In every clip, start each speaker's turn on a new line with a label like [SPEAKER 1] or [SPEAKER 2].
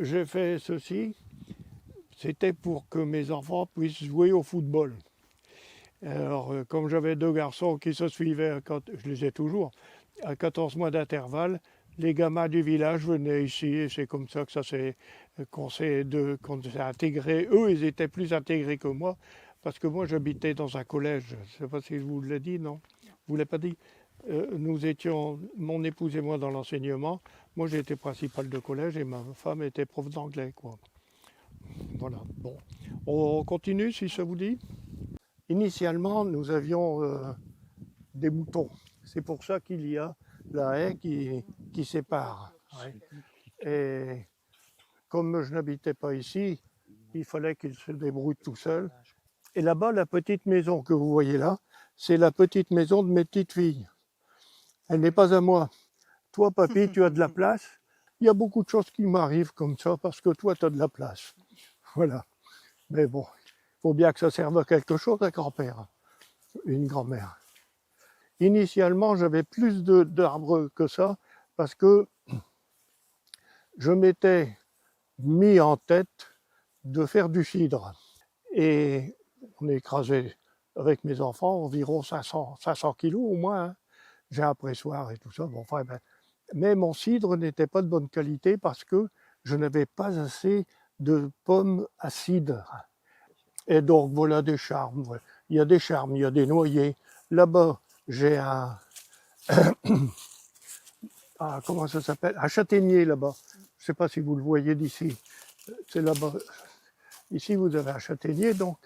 [SPEAKER 1] J'ai fait ceci, c'était pour que mes enfants puissent jouer au football. Alors, comme j'avais 2 garçons qui se suivaient, je les ai toujours, à 14 mois d'intervalle, les gamins du village venaient ici et c'est comme ça que qu'on s'est intégré. Eux, ils étaient plus intégrés que moi parce que moi, j'habitais dans un collège. Je ne sais pas si je vous l'ai dit, non? Je vous l'ai pas dit. Nous étions, mon épouse et moi, dans l'enseignement. Moi, j'étais principal de collège et ma femme était prof d'anglais, quoi. Voilà. Bon, on continue si ça vous dit. Initialement, nous avions des moutons. C'est pour ça qu'il y a la haie qui sépare. Ouais. Et comme je n'habitais pas ici, il fallait qu'ils se débrouillent tout seuls. Et là-bas, la petite maison que vous voyez là, c'est la petite maison de mes petites filles. Elle n'est pas à moi. Toi, papy, tu as de la place. Il y a beaucoup de choses qui m'arrivent comme ça parce que toi, tu as de la place. Voilà. Mais bon, il faut bien que ça serve à quelque chose, un grand-père, une grand-mère. Initialement, j'avais plus d'arbres que ça parce que je m'étais mis en tête de faire du cidre. Et on écrasait avec mes enfants environ 500 kilos au moins. Hein. J'ai un pressoir et tout ça. Bon, enfin, mais mon cidre n'était pas de bonne qualité parce que je n'avais pas assez de pommes à cidre. Et donc voilà des charmes. Il y a des charmes, il y a des noyers. Là-bas, j'ai un comment ça s'appelle? Un châtaignier là-bas. Je ne sais pas si vous le voyez d'ici. C'est là-bas. Ici, vous avez un châtaignier, donc.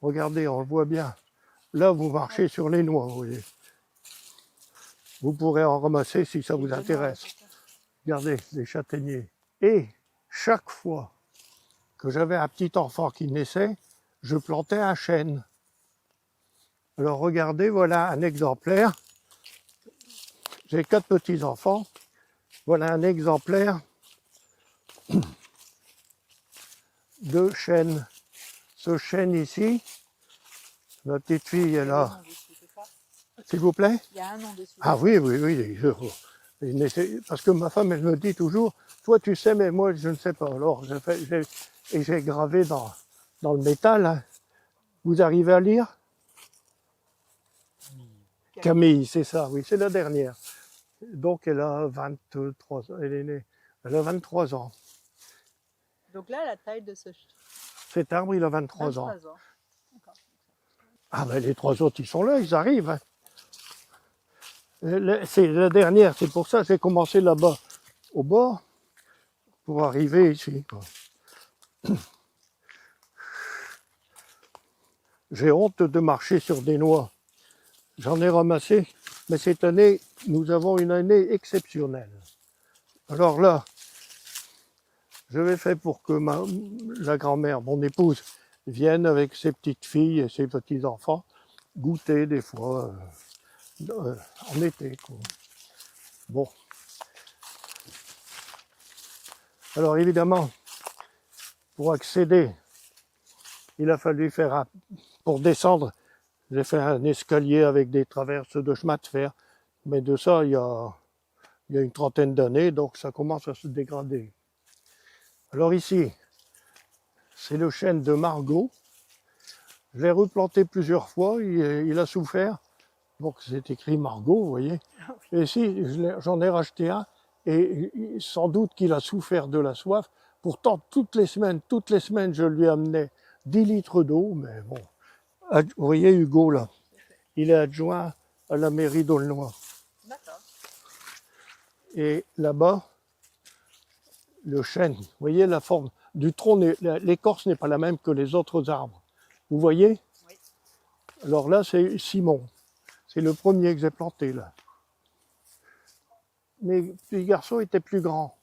[SPEAKER 1] Regardez, on le voit bien. Là, vous marchez sur les noix, vous voyez. Vous pourrez en ramasser si ça vous intéresse. Regardez, les châtaigniers. Et chaque fois que j'avais un petit enfant qui naissait, je plantais un chêne. Alors regardez, voilà un exemplaire. J'ai 4 petits-enfants. Voilà un exemplaire de chêne. Ce chêne ici, ma petite fille est là. S'il vous plaît?
[SPEAKER 2] Il y a un an dessus.
[SPEAKER 1] Ah oui. Parce que ma femme, elle me dit toujours, toi tu sais, mais moi je ne sais pas. Alors j'ai gravé dans le métal. Hein. Vous arrivez à lire? Camille, c'est ça, oui, c'est la dernière. Donc elle a 23 ans, elle est née, elle a 23 ans.
[SPEAKER 2] Donc là, la taille de
[SPEAKER 1] cet arbre, il a 23
[SPEAKER 2] ans.
[SPEAKER 1] ans. Ah ben les 3 autres, ils sont là, ils arrivent. Hein. C'est la dernière, c'est pour ça que j'ai commencé là-bas, au bord, pour arriver ici. J'ai honte de marcher sur des noix. J'en ai ramassé, mais cette année, nous avons une année exceptionnelle. Alors là, je vais faire pour que la grand-mère, mon épouse, vienne avec ses petites filles et ses petits-enfants goûter des fois en été. Quoi. Bon. Alors évidemment, pour accéder, il a fallu faire pour descendre, j'ai fait un escalier avec des traverses de chemin de fer. Mais de ça, il y a une trentaine d'années, donc ça commence à se dégrader. Alors ici, c'est le chêne de Margot. Je l'ai replanté plusieurs fois, il a souffert. Donc c'est écrit Margot, vous voyez. Et ici, j'en ai racheté un, et sans doute qu'il a souffert de la soif. Pourtant, toutes les semaines, je lui amenais 10 litres d'eau, mais bon. Vous voyez Hugo là, il est adjoint à la mairie d'Aulnoy.
[SPEAKER 2] D'accord.
[SPEAKER 1] Et là-bas, le chêne, vous voyez la forme du tronc, l'écorce n'est pas la même que les autres arbres. Vous voyez?
[SPEAKER 2] Oui.
[SPEAKER 1] Alors là, c'est Simon. C'est le premier que j'ai planté là. Mes petits garçons étaient plus grands.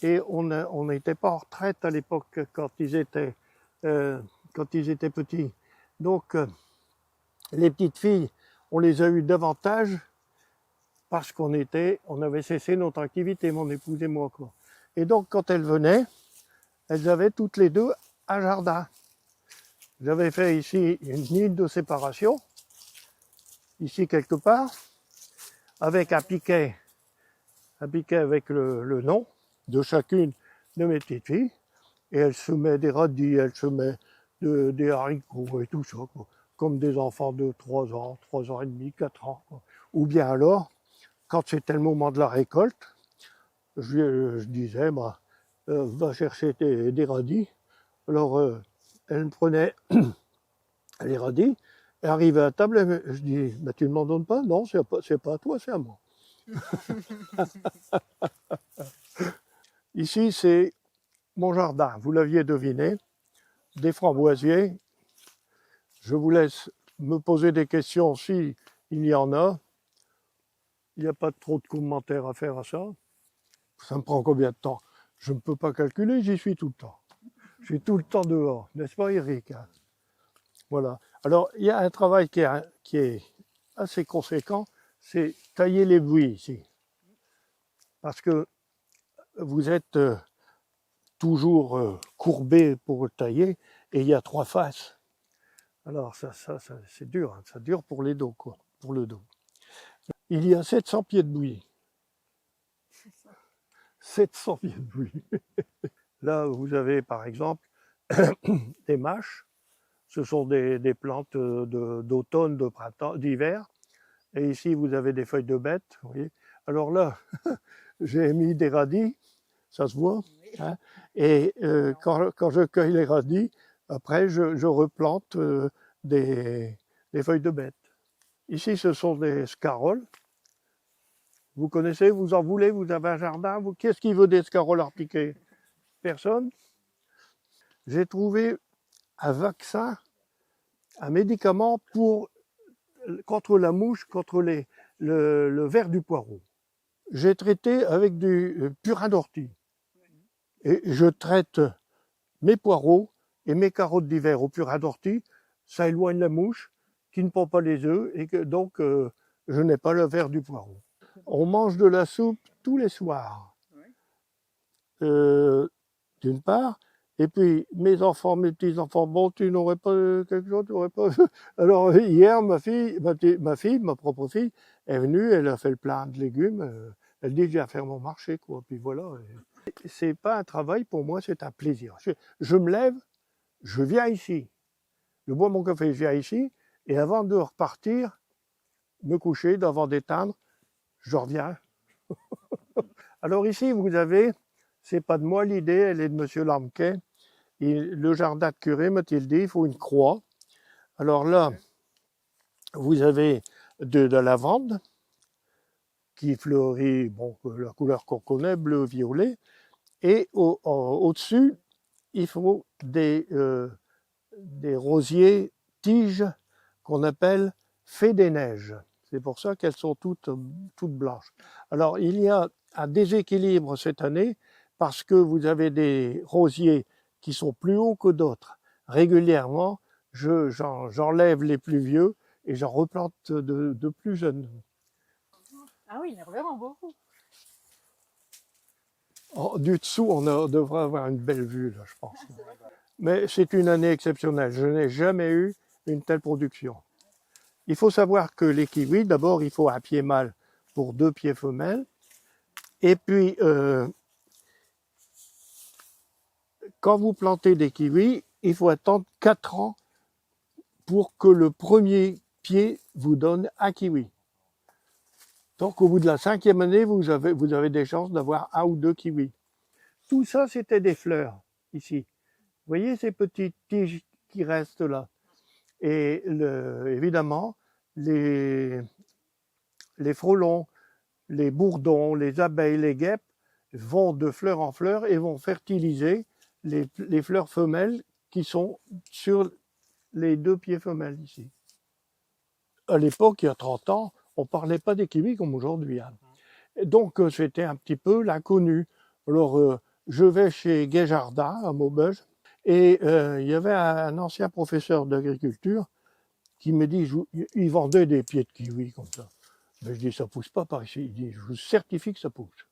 [SPEAKER 1] Et on n'était pas en retraite à l'époque quand ils étaient petits. Donc, les petites filles, on les a eues davantage parce qu'on avait cessé notre activité, mon épouse et moi. Quoi. Et donc, quand elles venaient, elles avaient toutes les deux un jardin. J'avais fait ici une ligne de séparation, ici quelque part, avec un piquet avec le nom de chacune de mes petites filles, et elle se met des radis, elle se met des haricots et tout ça, quoi. Comme des enfants de 3 ans, 3 ans et demi, 4 ans. Quoi. Ou bien alors, quand c'était le moment de la récolte, je disais, bah, va chercher des radis. Alors, elle me prenait les radis, et arrivée à la table, je dis, bah, tu ne m'en donnes pas? Non, c'est pas à toi, c'est à moi. Ici, c'est mon jardin, vous l'aviez deviné, des framboisiers. Je vous laisse me poser des questions si il y en a. Il n'y a pas trop de commentaires à faire à ça. Ça me prend combien de temps? Je ne peux pas calculer, j'y suis tout le temps. Je suis tout le temps dehors, n'est-ce pas Eric? Voilà. Alors, il y a un travail qui est assez conséquent, c'est tailler les buis ici. Parce que vous êtes toujours courbé pour le tailler, et il y a 3 faces. Alors, ça c'est dur, hein. Ça dure pour les dos, quoi, pour le dos. Il y a 700 pieds de buis. 700 pieds de buis. Là, vous avez par exemple des mâches. Ce sont des plantes d'automne, de printemps, d'hiver. Et ici, vous avez des feuilles de bête. Vous voyez. Alors là, j'ai mis des radis, ça se voit. Hein, et quand je cueille les radis, après, je replante des feuilles de bête. Ici, ce sont des scaroles. Vous connaissez, vous en voulez, vous avez un jardin. Qu'est-ce qui veut des scaroles à repiquer? Personne? J'ai trouvé un vaccin, un médicament contre la mouche, contre le ver du poireau. J'ai traité avec du purin d'ortie. Et je traite mes poireaux et mes carottes d'hiver au purin d'ortie. Ça éloigne la mouche qui ne pond pas les œufs et que donc je n'ai pas le ver du poireau. On mange de la soupe tous les soirs. D'une part, et puis mes enfants, mes petits-enfants, bon, tu n'aurais pas quelque chose, tu n'aurais pas... Alors hier, ma propre fille, est venue, elle a fait le plein de légumes, elle dit, je viens faire mon marché, quoi, puis voilà. C'est pas un travail pour moi, c'est un plaisir. Je me lève, je viens ici, je bois mon café, je viens ici, et avant de repartir, me coucher, d'avant d'éteindre, je reviens. Alors ici, vous avez, c'est pas de moi l'idée, elle est de Monsieur Lamquet. Le jardin de curé, m'a-t-il dit, il faut une croix. Alors là, vous avez de la lavande qui fleurit, bon, la couleur qu'on connaît, bleu-violet. Et au-dessus, il faut des rosiers tiges qu'on appelle fées des neiges. C'est pour ça qu'elles sont toutes blanches. Alors, il y a un déséquilibre cette année parce que vous avez des rosiers qui sont plus hauts que d'autres. Régulièrement, j'enlève les plus vieux et j'en replante de plus jeunes.
[SPEAKER 2] Ah oui, il y en a vraiment beaucoup.
[SPEAKER 1] Du dessous, devrait avoir une belle vue, là, je pense. Mais c'est une année exceptionnelle. Je n'ai jamais eu une telle production. Il faut savoir que les kiwis, d'abord, il faut un pied mâle pour 2 pieds femelles. Et puis, quand vous plantez des kiwis, il faut attendre 4 ans pour que le premier pied vous donne un kiwi. Donc, au bout de la 5e année, vous avez des chances d'avoir 1 ou 2 kiwis. Tout ça, c'était des fleurs, ici. Vous voyez ces petites tiges qui restent là. Et évidemment, les frelons, les bourdons, les abeilles, les guêpes vont de fleur en fleur et vont fertiliser les fleurs femelles qui sont sur les 2 pieds femelles ici. À l'époque, il y a 30 ans, on ne parlait pas des kiwis comme aujourd'hui. Hein. Donc, c'était un petit peu l'inconnu. Alors, je vais chez Guéjardin, à Maubeuge, et il y avait un ancien professeur d'agriculture qui me dit, il vendait des pieds de kiwi comme ça. Mais je dis, ça pousse pas par ici. Il dit, je vous certifie que ça pousse.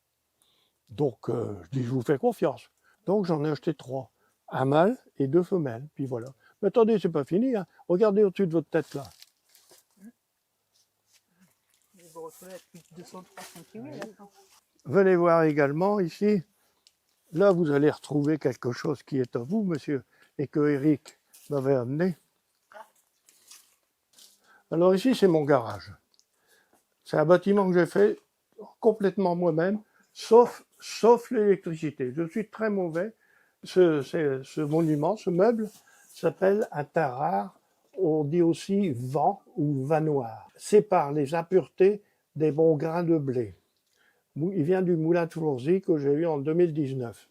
[SPEAKER 1] Donc, je dis, je vous fais confiance. Donc, j'en ai acheté 3. Un mâle et 2 femelles. Puis voilà. Mais attendez, c'est pas fini. Hein. Regardez au-dessus de votre tête là.
[SPEAKER 2] Vous retrouvez plus de 200-300 kiwis là.
[SPEAKER 1] Venez voir également ici là, vous allez retrouver quelque chose qui est à vous, monsieur, et que Eric m'avait amené. Alors ici, c'est mon garage. C'est un bâtiment que j'ai fait complètement moi-même, sauf l'électricité. Je suis très mauvais. Ce monument, ce meuble, s'appelle un tarare. On dit aussi vent ou vanoir. Sépare les impuretés des bons grains de blé. Il vient du moulin de Flourzy que j'ai eu en 2019.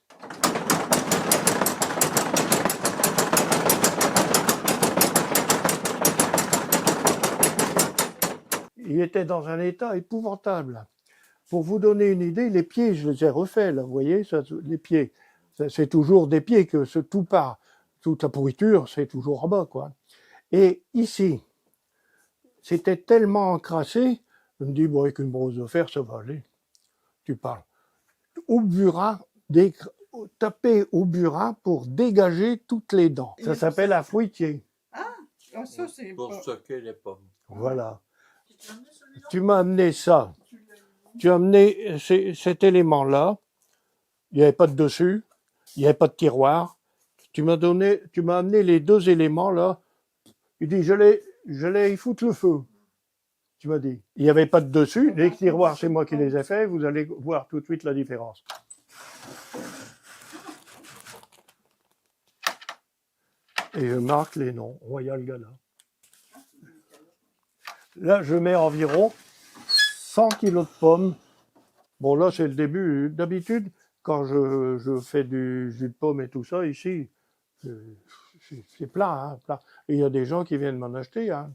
[SPEAKER 1] Il était dans un état épouvantable. Pour vous donner une idée, les pieds, je les ai refaits, là, vous voyez, ça, les pieds, c'est toujours des pieds que tout part, toute la pourriture, c'est toujours en bas, quoi. Et ici, c'était tellement encrassé, je me dis, bon, avec une brosse de fer, ça va aller. Tu parles. Au burin, taper au burin pour dégager toutes les dents. Ça s'appelle un fruitier.
[SPEAKER 3] Ah, ça c'est
[SPEAKER 4] pour stocker les pommes.
[SPEAKER 1] Voilà. Tu m'as amené ça. Tu as amené cet élément-là. Il n'y avait pas de dessus. Il n'y avait pas de tiroir. Tu m'as amené les deux éléments là. Il dit, j'allais y foutre le feu. Tu m'as dit. Il n'y avait pas de dessus. Les tiroirs, c'est moi qui les ai faits. Vous allez voir tout de suite la différence. Et je marque les noms. Royal Gala. Là, je mets environ 100 kilos de pommes. Bon, là, c'est le début. D'habitude, quand je fais du jus de pomme et tout ça, ici, c'est plein, hein, plein. Et il y a des gens qui viennent m'en acheter, hein.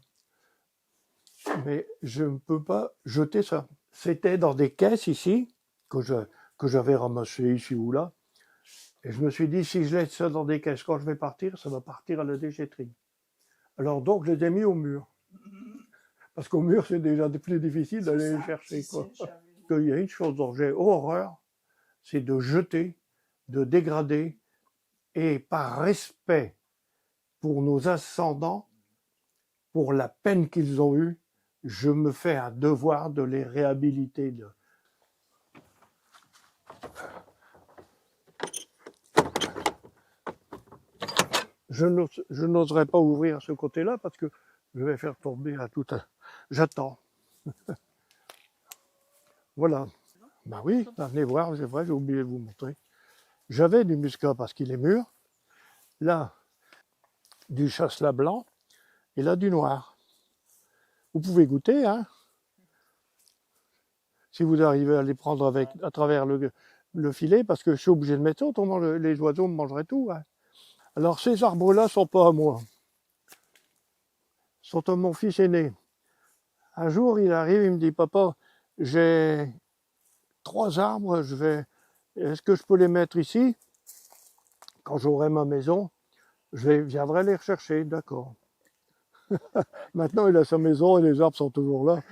[SPEAKER 1] Mais je ne peux pas jeter ça. C'était dans des caisses ici, que j'avais ramassées ici ou là. Et je me suis dit, si je laisse ça dans des caisses, quand je vais partir, ça va partir à la déchetterie. Alors donc, je les ai mis au mur. Parce qu'au mur, c'est déjà plus difficile d'aller les chercher, quoi. Il y a une chose dont j'ai horreur, c'est de jeter, de dégrader, et par respect pour nos ascendants, pour la peine qu'ils ont eue, je me fais un devoir de les réhabiliter. Je n'oserais pas ouvrir ce côté-là parce que je vais faire tomber à tout. J'attends. Voilà. Ben oui, venez voir, c'est vrai, j'ai oublié de vous montrer. J'avais du muscat parce qu'il est mûr. Là, du chasselas blanc et là, du noir. Vous pouvez goûter, hein. Si vous arrivez à les prendre à travers le filet, parce que je suis obligé de mettre ça, autrement les oiseaux me mangeraient tout, hein. Alors ces arbres-là sont pas à moi. Ils sont à mon fils aîné. Un jour, il arrive, il me dit, papa, j'ai 3 arbres, est-ce que je peux les mettre ici? Quand j'aurai ma maison, je viendrai les rechercher, d'accord. Maintenant, il a sa maison et les arbres sont toujours là.